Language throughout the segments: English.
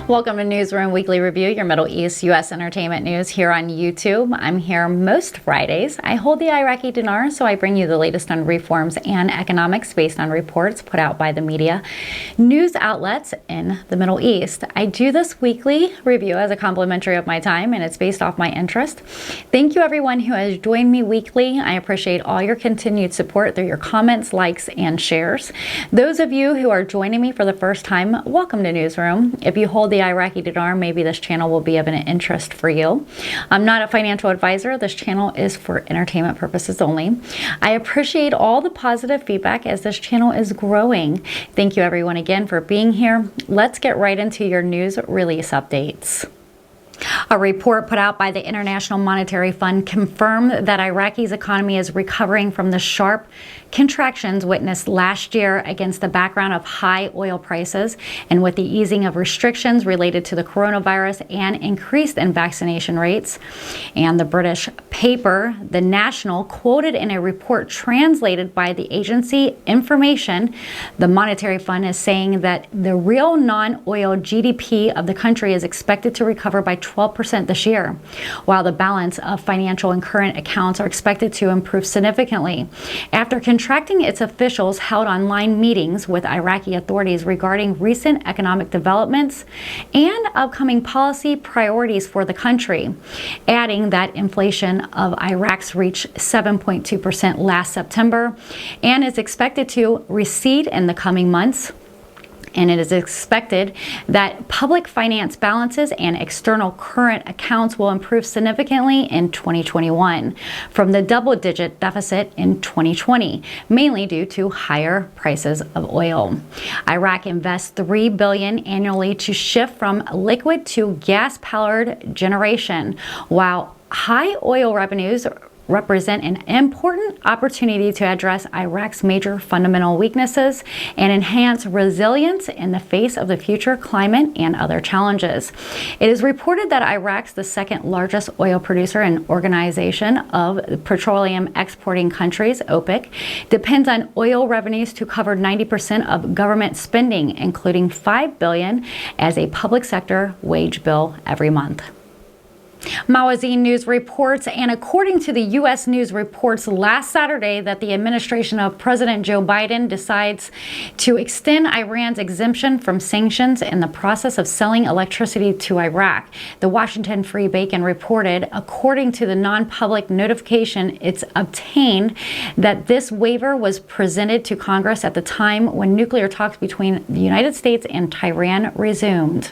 Welcome to Newsroom Weekly Review, your Middle East U.S. entertainment news here on YouTube. I'm here most Fridays. I hold the Iraqi dinar, so I bring you the latest on reforms and economics based on reports put out by the media news outlets in the Middle East. I do this weekly review as a complimentary of my time, and it's based off my interest. Thank you everyone who has joined me weekly. I appreciate all your continued support through your comments, likes, and shares. Those of you who are joining me for the first time, welcome to Newsroom. If you hold the Iraqi dinar, maybe this channel will be of an interest for you. I'm not a financial advisor. This channel is for entertainment purposes only. I appreciate all the positive feedback as this channel is growing. Thank you everyone again for being here. Let's get right into your news release updates. A report put out by the International Monetary Fund confirmed that Iraqi's economy is recovering from the sharp contractions witnessed last year against the background of high oil prices and with the easing of restrictions related to the coronavirus and increased in vaccination rates. And the British paper, The National, quoted in a report translated by the agency Information, the Monetary Fund is saying that the real non-oil GDP of the country is expected to recover by 12% this year, while the balance of financial and current accounts are expected to improve significantly. After contracting, its officials held online meetings with Iraqi authorities regarding recent economic developments and upcoming policy priorities for the country, adding that inflation of Iraq's reached 7.2% last September and is expected to recede in the coming months. And it is expected that public finance balances and external current accounts will improve significantly in 2021 from the double-digit deficit in 2020, mainly due to higher prices of oil. Iraq invests $3 billion annually to shift from liquid to gas-powered generation, while high oil revenues represent an important opportunity to address Iraq's major fundamental weaknesses and enhance resilience in the face of the future climate and other challenges. It is reported that Iraq's the second largest oil producer and organization of petroleum exporting countries, OPEC, depends on oil revenues to cover 90% of government spending, including $5 billion as a public sector wage bill every month. Mawazine News reports, and according to the U.S. News reports last Saturday, that the administration of President Joe Biden decides to extend Iran's exemption from sanctions in the process of selling electricity to Iraq. The Washington Free Beacon reported, according to the non-public notification it's obtained, that this waiver was presented to Congress at the time when nuclear talks between the United States and Tehran resumed.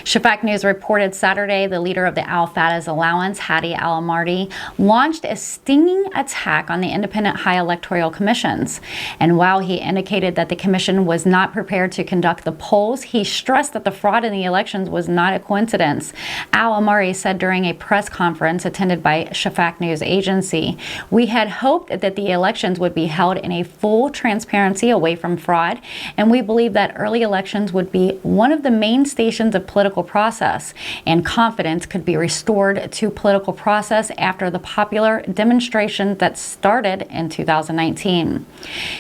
Shafaq News reported Saturday the leader of the Al-Fatah's allowance, Hadi al-Mardi, launched a stinging attack on the independent high electoral commissions. And while he indicated that the commission was not prepared to conduct the polls, he stressed that the fraud in the elections was not a coincidence. Al-Mardi said during a press conference attended by Shafaq News agency, "We had hoped that the elections would be held in a full transparency away from fraud, and we believe that early elections would be one of the main stations of political process, and confidence could be restored to political process after the popular demonstration that started in 2019.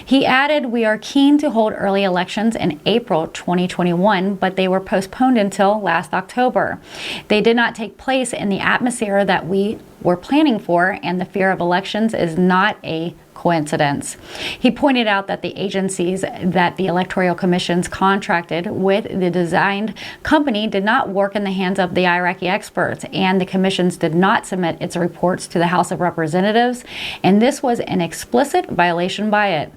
He added, "We are keen to hold early elections in April 2021, but they were postponed until last October. They did not take place in the atmosphere that we were planning for, and the fear of elections is not a coincidence." He pointed out that the agencies that the Electoral Commissions contracted with the designed company did not work in the hands of the Iraqi experts, and the commissions did not submit its reports to the House of Representatives, and this was an explicit violation by it.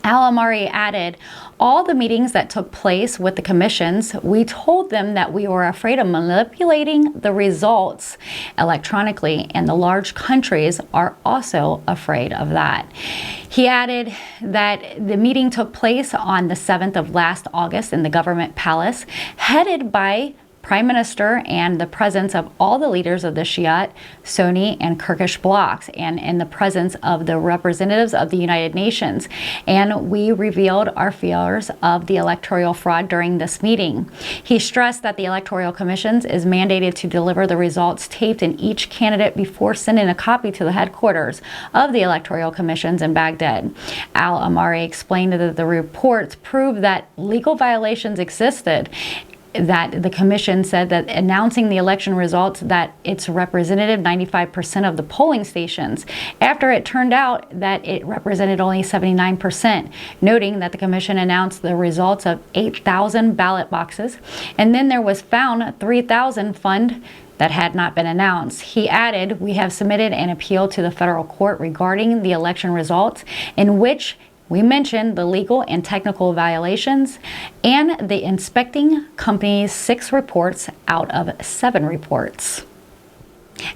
Al-Amari added, "All the meetings that took place with the commissions, we told them that we were afraid of manipulating the results electronically, and the large countries are also afraid of that." He added that the meeting took place on the 7th of last August in the government palace, headed by Prime Minister and the presence of all the leaders of the Shiite, Sunni, and Kurdish blocs, and in the presence of the representatives of the United Nations. And we revealed our fears of the electoral fraud during this meeting. He stressed that the Electoral Commissions is mandated to deliver the results taped in each candidate before sending a copy to the headquarters of the Electoral Commissions in Baghdad. Al-Amari explained that the reports proved that legal violations existed that the commission said that announcing the election results that it's representative 95% of the polling stations, after it turned out that it represented only 79%, noting that the commission announced the results of 8,000 ballot boxes, and then there was found 3,000 fund that had not been announced. He added, "We have submitted an appeal to the federal court regarding the election results, in which we mentioned the legal and technical violations and the inspecting company's 6 reports out of 7 reports."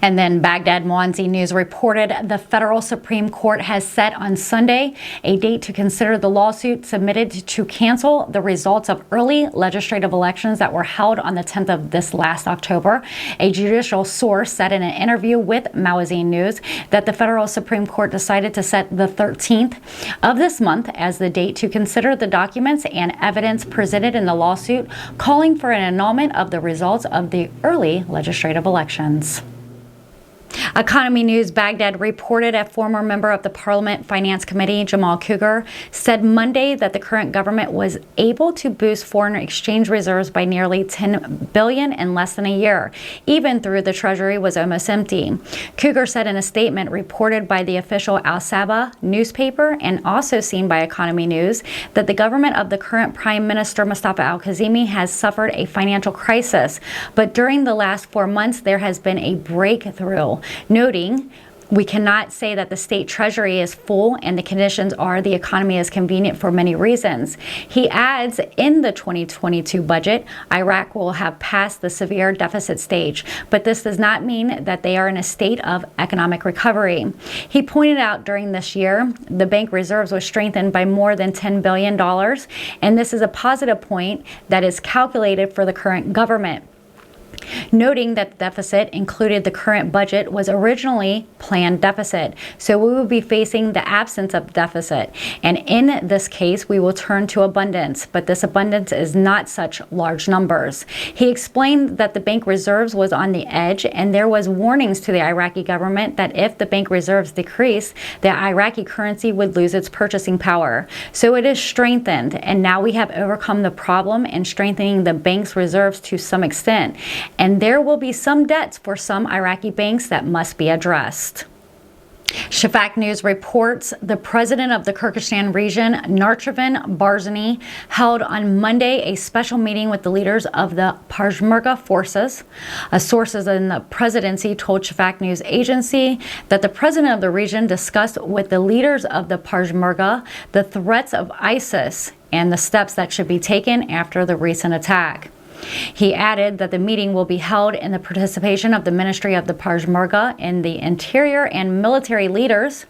And then Baghdad Mwanzi News reported the federal Supreme Court has set on Sunday a date to consider the lawsuit submitted to cancel the results of early legislative elections that were held on the 10th of this last October. A judicial source said in an interview with Mwanzi News that the federal Supreme Court decided to set the 13th of this month as the date to consider the documents and evidence presented in the lawsuit, calling for an annulment of the results of the early legislative elections. Economy News Baghdad reported a former member of the Parliament Finance Committee, Jamal Cougar, said Monday that the current government was able to boost foreign exchange reserves by nearly $10 billion in less than a year, even though the Treasury was almost empty. Cougar said in a statement reported by the official Al Sabah newspaper and also seen by Economy News that the government of the current Prime Minister Mustafa al-Kazimi has suffered a financial crisis, but during the last 4 months there has been a breakthrough, noting, "We cannot say that the state treasury is full and the conditions are the economy is convenient for many reasons." He adds, in the 2022 budget, Iraq will have passed the severe deficit stage, but this does not mean that they are in a state of economic recovery. He pointed out during this year, the bank reserves were strengthened by more than $10 billion, and this is a positive point that is calculated for the current government, noting that the deficit included the current budget was originally planned deficit. So we will be facing the absence of deficit. And in this case, we will turn to abundance, but this abundance is not such large numbers. He explained that the bank reserves was on the edge and there was warnings to the Iraqi government that if the bank reserves decrease, the Iraqi currency would lose its purchasing power. So it is strengthened, and now we have overcome the problem in strengthening the bank's reserves to some extent. And there will be some debts for some Iraqi banks that must be addressed. Shafak News reports the president of the Kyrgyzstan region, Narchevin Barzani, held on Monday a special meeting with the leaders of the Peshmerga forces. Sources in the presidency told Shafak News agency that the president of the region discussed with the leaders of the Peshmerga the threats of ISIS and the steps that should be taken after the recent attack. He added that the meeting will be held in the participation of the Ministry of the Peshmerga and the interior and military leaders.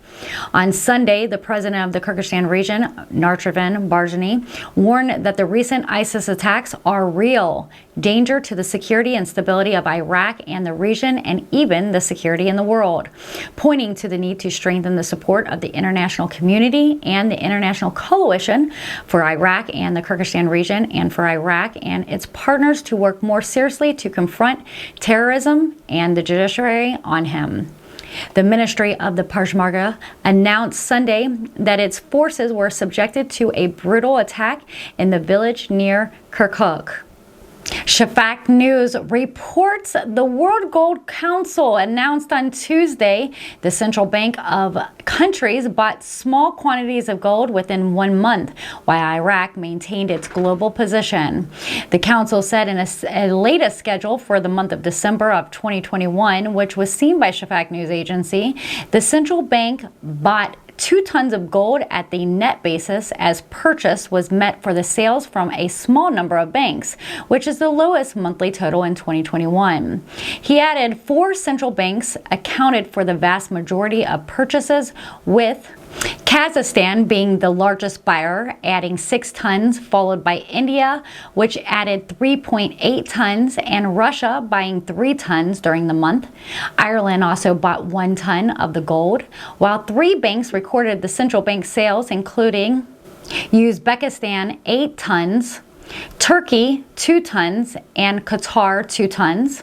On Sunday, the president of the Kyrgyzstan region, Narchevin Barzani, warned that the recent ISIS attacks are real danger to the security and stability of Iraq and the region, and even the security in the world, pointing to the need to strengthen the support of the international community and the international coalition for Iraq and the Kyrgyzstan region, and for Iraq and its partners to work more seriously to confront terrorism and the judiciary on him. The Ministry of the Peshmerga announced Sunday that its forces were subjected to a brutal attack in the village near Kirkuk. Shafak News reports the World Gold Council announced on Tuesday the central bank of countries bought small quantities of gold within 1 month, while Iraq maintained its global position. The council said in a latest schedule for the month of December of 2021, which was seen by Shafak News Agency, the central bank bought 2 tons of gold at the net basis as purchase was met for the sales from a small number of banks, which is the lowest monthly total in 2021. He added 4 central banks accounted for the vast majority of purchases, with Kazakhstan being the largest buyer, adding 6 tons, followed by India, which added 3.8 tons, and Russia buying 3 tons during the month. Ireland also bought 1 ton of the gold, while 3 banks recorded the central bank sales, including Uzbekistan 8 tons, Turkey 2 tons, and Qatar 2 tons.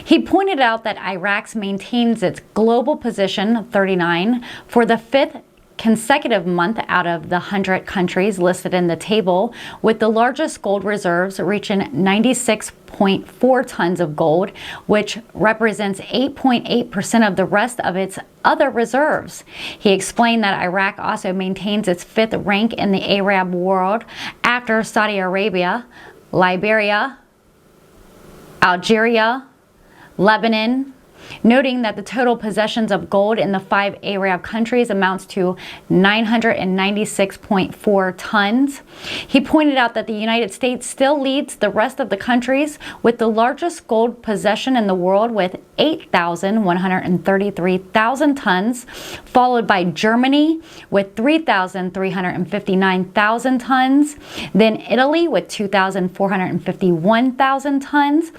He pointed out that Iraq maintains its global position 39 for the 5th consecutive month out of the 100 countries listed in the table, with the largest gold reserves reaching 96.4 tons of gold, which represents 8.8% of the rest of its other reserves. He explained that Iraq also maintains its fifth rank in the Arab world after Saudi Arabia, Liberia, Algeria, Lebanon, noting that the total possessions of gold in the 5 Arab countries amounts to 996.4 tons. He pointed out that the United States still leads the rest of the countries with the largest gold possession in the world with 8,133,000 tons, followed by Germany with 3,359,000 tons, then Italy with 2,451,000 tons,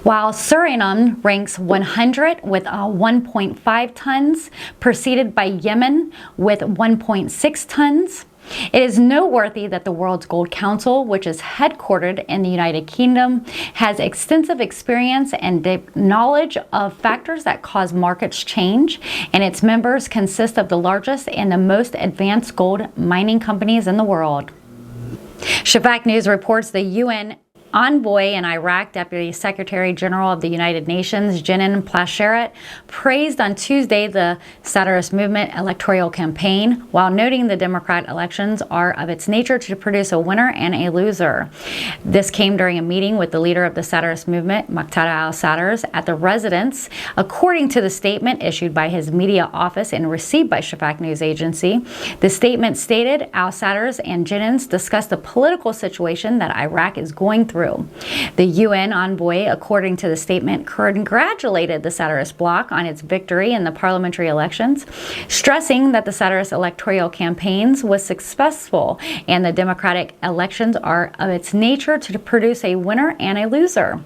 while Suriname ranks 100 with 1.5 tons, preceded by Yemen with 1.6 tons. It is noteworthy that the World's Gold Council, which is headquartered in the United Kingdom, has extensive experience and deep knowledge of factors that cause markets change, and its members consist of the largest and the most advanced gold mining companies in the world. Shafak News reports the UN envoy in Iraq, Deputy Secretary General of the United Nations, Jenin Plasheret, praised on Tuesday the Satirist Movement electoral campaign, while noting the Democrat elections are of its nature to produce a winner and a loser. This came during a meeting with the leader of the Satirist Movement, Muqtada al-Sadrs, at the residence, according to the statement issued by his media office and received by Shafak News Agency. The statement stated al-Sadrs and Jenin discussed the political situation that Iraq is going through. The UN envoy, according to the statement, congratulated the Satirist bloc on its victory in the parliamentary elections, stressing that the Satirist electoral campaigns was successful and the democratic elections are of its nature to produce a winner and a loser.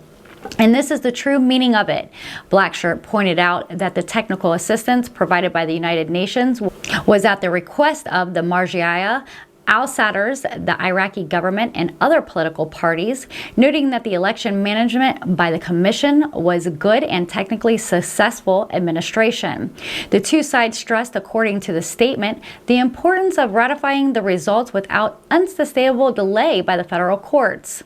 And this is the true meaning of it. Blackshirt pointed out that the technical assistance provided by the United Nations was at the request of the Marja'iyah, al-Sadrs, the Iraqi government, and other political parties, noting that the election management by the commission was good and technically successful administration. The two sides stressed, according to the statement, the importance of ratifying the results without unsustainable delay by the federal courts.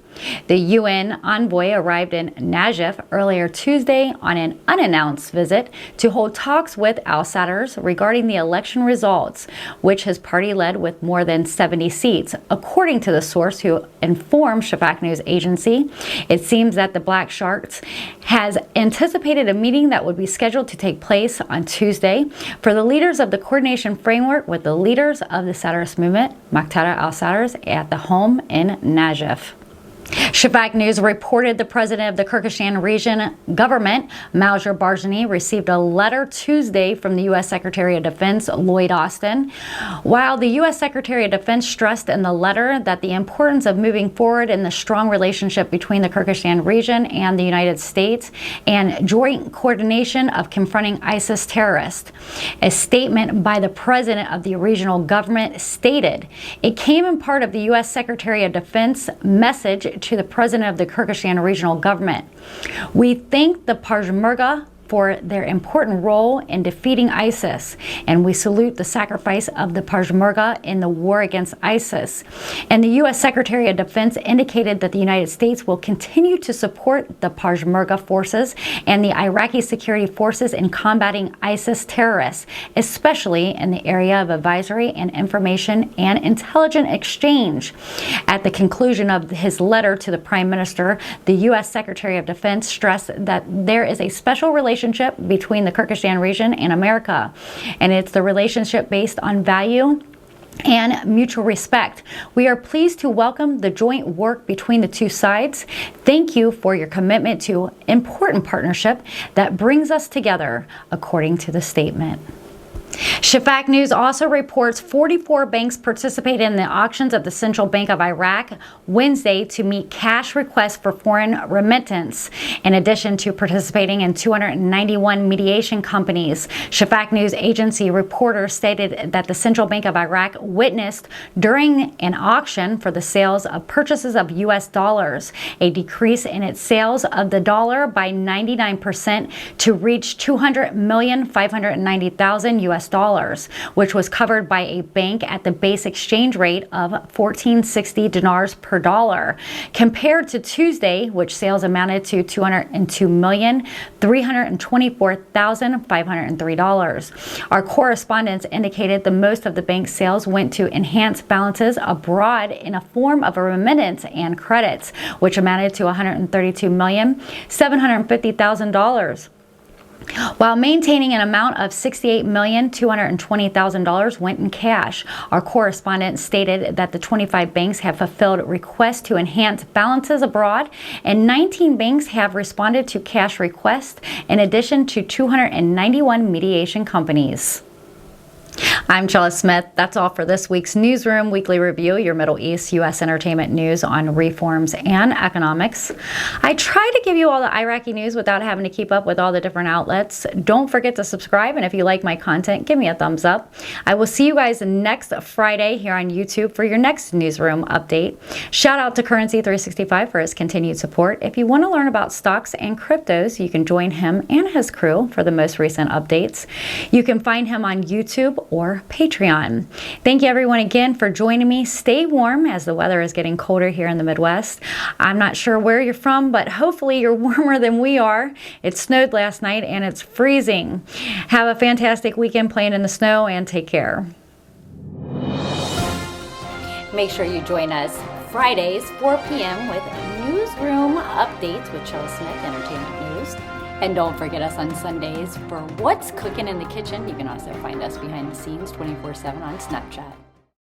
The UN envoy arrived in Najaf earlier Tuesday on an unannounced visit to hold talks with al-Sadrs regarding the election results, which his party led with more than 70 seats. According to the source who informed Shafak News Agency, it seems that the Black Sharks has anticipated a meeting that would be scheduled to take place on Tuesday for the leaders of the coordination framework with the leaders of the Satirist movement, Muqtada al-Sadrs, at the home in Najaf. Shafak News reported the president of the Kyrgyzstan region government, Maujer Barzani, received a letter Tuesday from the U.S. Secretary of Defense, Lloyd Austin. While the U.S. Secretary of Defense stressed in the letter that the importance of moving forward in the strong relationship between the Kyrgyzstan region and the United States and joint coordination of confronting ISIS terrorists. A statement by the president of the regional government stated, it came in part of the U.S. Secretary of Defense message to the president of the Kyrgyzstan regional government. We thank the Peshmerga for their important role in defeating ISIS, and we salute the sacrifice of the Peshmerga in the war against ISIS. And the U.S. Secretary of Defense indicated that the United States will continue to support the Peshmerga forces and the Iraqi security forces in combating ISIS terrorists, especially in the area of advisory and information and intelligence exchange. At the conclusion of his letter to the Prime Minister, the U.S. Secretary of Defense stressed that there is a special relationship between the Kyrgyzstan region and America, and it's the relationship based on value and mutual respect. We are pleased to welcome the joint work between the two sides. Thank you for your commitment to important partnership that brings us together, according to the statement. Shafak News also reports 44 banks participated in the auctions of the Central Bank of Iraq Wednesday to meet cash requests for foreign remittance, in addition to participating in 291 mediation companies. Shafak News Agency reporters stated that the Central Bank of Iraq witnessed during an auction for the sales of purchases of U.S. dollars, a decrease in its sales of the dollar by 99% to reach 200,590,000 U.S. dollars, which was covered by a bank at the base exchange rate of 1460 dinars per dollar, compared to Tuesday, which sales amounted to $202,324,503. Our correspondents indicated the most of the bank's sales went to enhance balances abroad in a form of a remittance and credits, which amounted to $132,750,000. While maintaining an amount of $68,220,000 went in cash. Our correspondent stated that the 25 banks have fulfilled requests to enhance balances abroad, and 19 banks have responded to cash requests, in addition to 291 mediation companies. I'm Chella Smith. That's all for this week's Newsroom Weekly Review, your Middle East U.S. entertainment news on reforms and economics. I try to give you all the Iraqi news without having to keep up with all the different outlets. Don't forget to subscribe, and if you like my content, give me a thumbs up. I will see you guys next Friday here on YouTube for your next Newsroom update. Shout out to Currency365 for his continued support. If you want to learn about stocks and cryptos, you can join him and his crew for the most recent updates. You can find him on YouTube or Patreon. Thank you everyone again for joining me. Stay warm as the weather is getting colder here in the Midwest. I'm not sure where you're from, but hopefully you're warmer than we are. It snowed last night and it's freezing. Have a fantastic weekend playing in the snow and take care. Make sure you join us Fridays, 4 p.m. with Newsroom Updates with Chella Smith, Entertainment News. And don't forget us on Sundays for What's Cooking in the Kitchen. You can also find us behind the scenes 24/7 on Snapchat.